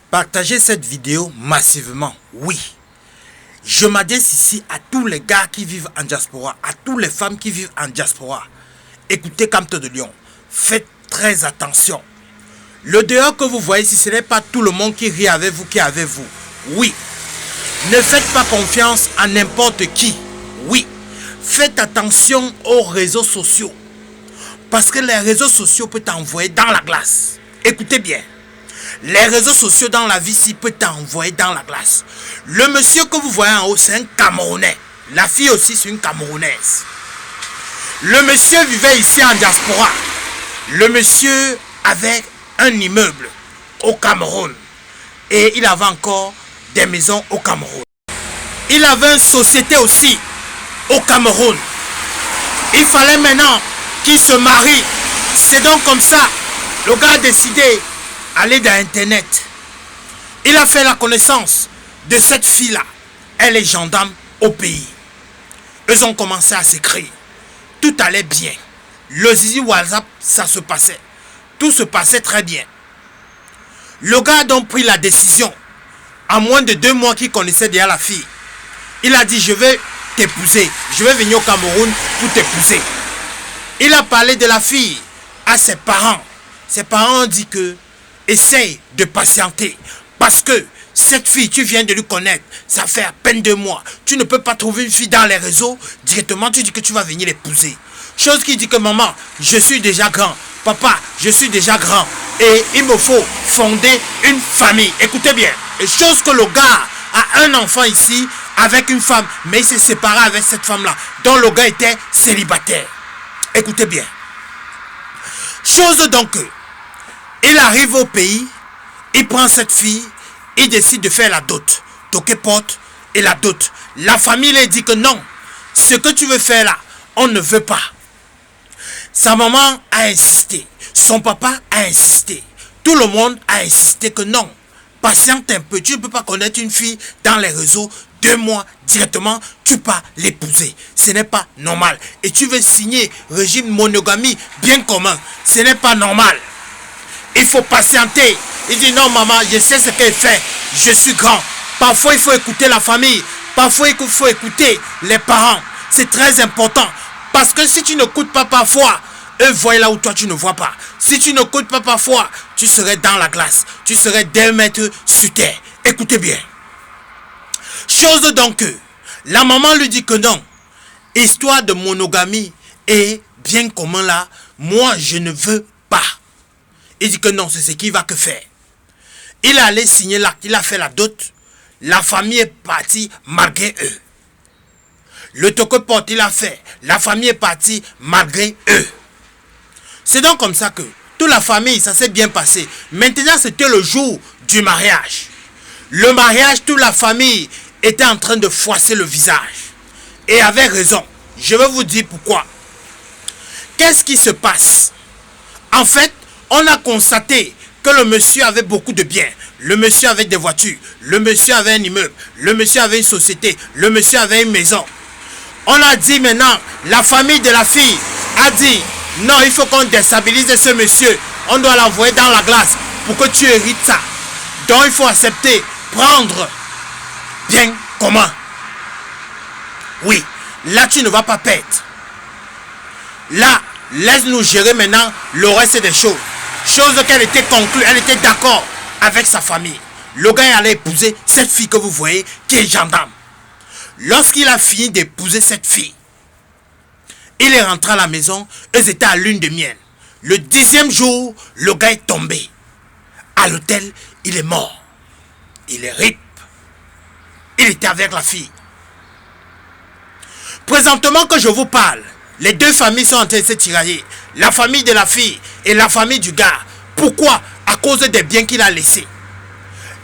Partagez cette vidéo massivement, oui. Je m'adresse ici à tous les gars qui vivent en diaspora, à toutes les femmes qui vivent en diaspora. Écoutez Camto de Lion, faites très attention. Le dehors que vous voyez ici, ce n'est pas tout le monde qui rit avec vous, qui est avec vous. Oui. Ne faites pas confiance à n'importe qui. Oui. Faites attention aux réseaux sociaux. Parce que les réseaux sociaux peuvent t'envoyer dans la glace. Écoutez bien. Les réseaux sociaux dans la vie ici peuvent t'envoyer dans la glace. Le monsieur que vous voyez en haut, c'est un Camerounais. La fille aussi, c'est une Camerounaise. Le monsieur vivait ici en diaspora. Le monsieur avait un immeuble au Cameroun. Et il avait encore des maisons au Cameroun. Il avait une société aussi au Cameroun. Il fallait maintenant qu'il se marie. C'est donc comme ça. Le gars a décidé d'aller dans Internet. Il a fait la connaissance de cette fille-là. Elle est gendarme au pays. Ils ont commencé à s'écrire. Tout allait bien. Le zizi WhatsApp, ça se passait. Tout se passait très bien. Le gars a donc pris la décision. En moins de 2 mois qu'il connaissait déjà la fille. Il a dit, je vais t'épouser. Je vais venir au Cameroun pour t'épouser. Il a parlé de la fille à ses parents. Ses parents ont dit que essaye de patienter. Parce que cette fille, tu viens de lui connaître. Ça fait à peine 2 mois. Tu ne peux pas trouver une fille dans les réseaux. Directement, tu dis que tu vas venir l'épouser. Chose qui dit que maman, je suis déjà grand. Papa, je suis déjà grand. Et il me faut fonder une famille. Écoutez bien. Et chose que le gars a un enfant ici avec une femme. Mais il s'est séparé avec cette femme-là. Dont le gars était célibataire. Écoutez bien. Chose donc que il arrive au pays. Il prend cette fille. Il décide de faire la dot. Toquer porte et la dot. La famille lui dit que non. Ce que tu veux faire là, on ne veut pas. Sa maman a insisté. Son papa a insisté. Tout le monde a insisté que non. Patiente un peu. Tu ne peux pas connaître une fille dans les réseaux. 2 mois directement, tu pars l'épouser. Ce n'est pas normal. Et tu veux signer régime monogamie bien commun. Ce n'est pas normal. Il faut patienter. Il dit non maman, je sais ce qu'elle fait. Je suis grand. Parfois il faut écouter la famille. Parfois il faut écouter les parents. C'est très important. Parce que si tu n'écoutes pas parfois, eux voient là où toi tu ne vois pas. Si tu n'écoutes pas parfois, tu serais dans la glace. Tu serais 2 mètres sur terre. Écoutez bien. Chose donc que la maman lui dit que non. Histoire de monogamie et bien commun là, moi je ne veux pas. Il dit que non, c'est ce qu'il va que faire. Il est allé signer l'acte, il a fait la dot. La famille est partie malgré eux. Le toque-porte, il a fait. La famille est partie malgré eux. C'est donc comme ça que toute la famille, ça s'est bien passé. Maintenant, c'était le jour du mariage. Le mariage, toute la famille était en train de froisser le visage. Et avec raison. Je vais vous dire pourquoi. Qu'est-ce qui se passe? En fait, on a constaté que le monsieur avait beaucoup de biens. Le monsieur avait des voitures. Le monsieur avait un immeuble. Le monsieur avait une société. Le monsieur avait une maison. On a dit maintenant, la famille de la fille a dit, non, il faut qu'on déstabilise ce monsieur. On doit l'envoyer dans la glace pour que tu hérites ça. Donc il faut accepter, prendre bien commun. Oui, là tu ne vas pas perdre. Là, laisse-nous gérer maintenant le reste des choses. Chose qu'elle était conclue, elle était d'accord avec sa famille. Le gars allait épouser cette fille que vous voyez qui est gendarme. Lorsqu'il a fini d'épouser cette fille, il est rentré à la maison, eux étaient à lune de miel. Le 10e jour, le gars est tombé. À l'hôtel, il est mort. Il est rip. Il était avec la fille. Présentement que je vous parle, les 2 familles sont en train de se tirailler. La famille de la fille et la famille du gars. Pourquoi? À cause des biens qu'il a laissés.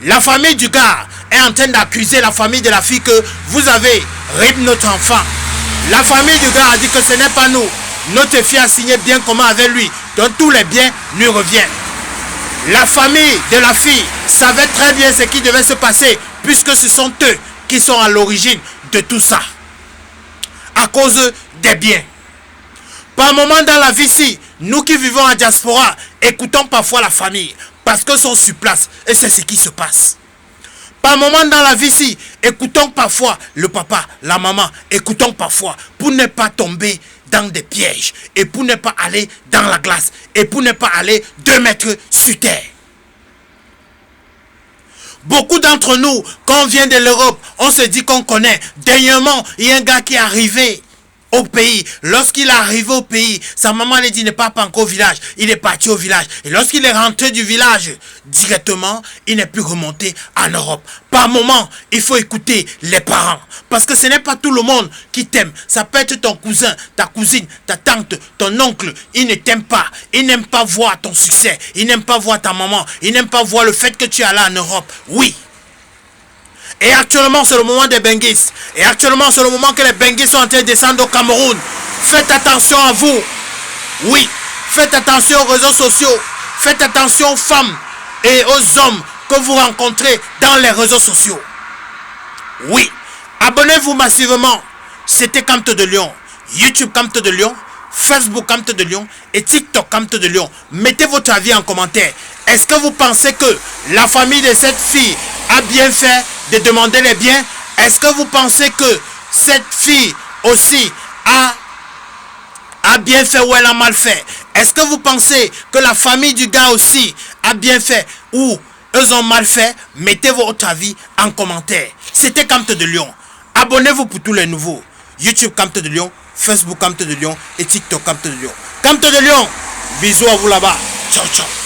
La famille du gars est en train d'accuser la famille de la fille que vous avez rip notre enfant. La famille du gars a dit que ce n'est pas nous. Notre fille a signé bien commun avec lui. Donc tous les biens lui reviennent. La famille de la fille savait très bien ce qui devait se passer puisque ce sont eux qui sont à l'origine de tout ça. À cause des biens. Par moment dans la vie ici, nous qui vivons en diaspora, écoutons parfois la famille. parce qu'ils sont sur place et c'est ce qui se passe. Par moment dans la vie ici, écoutons parfois le papa, la maman, écoutons parfois pour ne pas tomber dans des pièges et pour ne pas aller dans la glace et pour ne pas aller 2 mètres sur terre. Beaucoup d'entre nous, quand on vient de l'Europe, on se dit qu'on connaît. Dernièrement, il y a un gars qui est arrivé au pays. Lorsqu'il est arrivé au pays, sa maman lui dit ne part pas encore au village. Il est parti au village. Et lorsqu'il est rentré du village, directement, il n'est plus remonté en Europe. Par moment, il faut écouter les parents. Parce que ce n'est pas tout le monde qui t'aime. Ça peut être ton cousin, ta cousine, ta tante, ton oncle. Il ne t'aime pas. Il n'aime pas voir ton succès. Il n'aime pas voir ta maman. Il n'aime pas voir le fait que tu es là en Europe. Oui. Et actuellement, c'est le moment des Benguis. Et actuellement, c'est le moment que les Benguis sont en train de descendre au Cameroun. Faites attention à vous. Oui. Faites attention aux réseaux sociaux. Faites attention aux femmes et aux hommes que vous rencontrez dans les réseaux sociaux. Oui. Abonnez-vous massivement. C'était Camte de Lion. YouTube Camte de Lion. Facebook Camte de Lion. Et TikTok Camte de Lion. Mettez votre avis en commentaire. Est-ce que vous pensez que la famille de cette fille a bien fait de demander les biens? Est-ce que vous pensez que cette fille aussi a bien fait ou elle a mal fait? Est-ce que vous pensez que la famille du gars aussi a bien fait ou eux ont mal fait? Mettez votre avis en commentaire. C'était Camte de Lion. Abonnez-vous pour tous les nouveaux. YouTube Camte de Lion, Facebook Camte de Lion et TikTok Camte de Lion. Camte de Lion, bisous à vous là-bas. Ciao, ciao.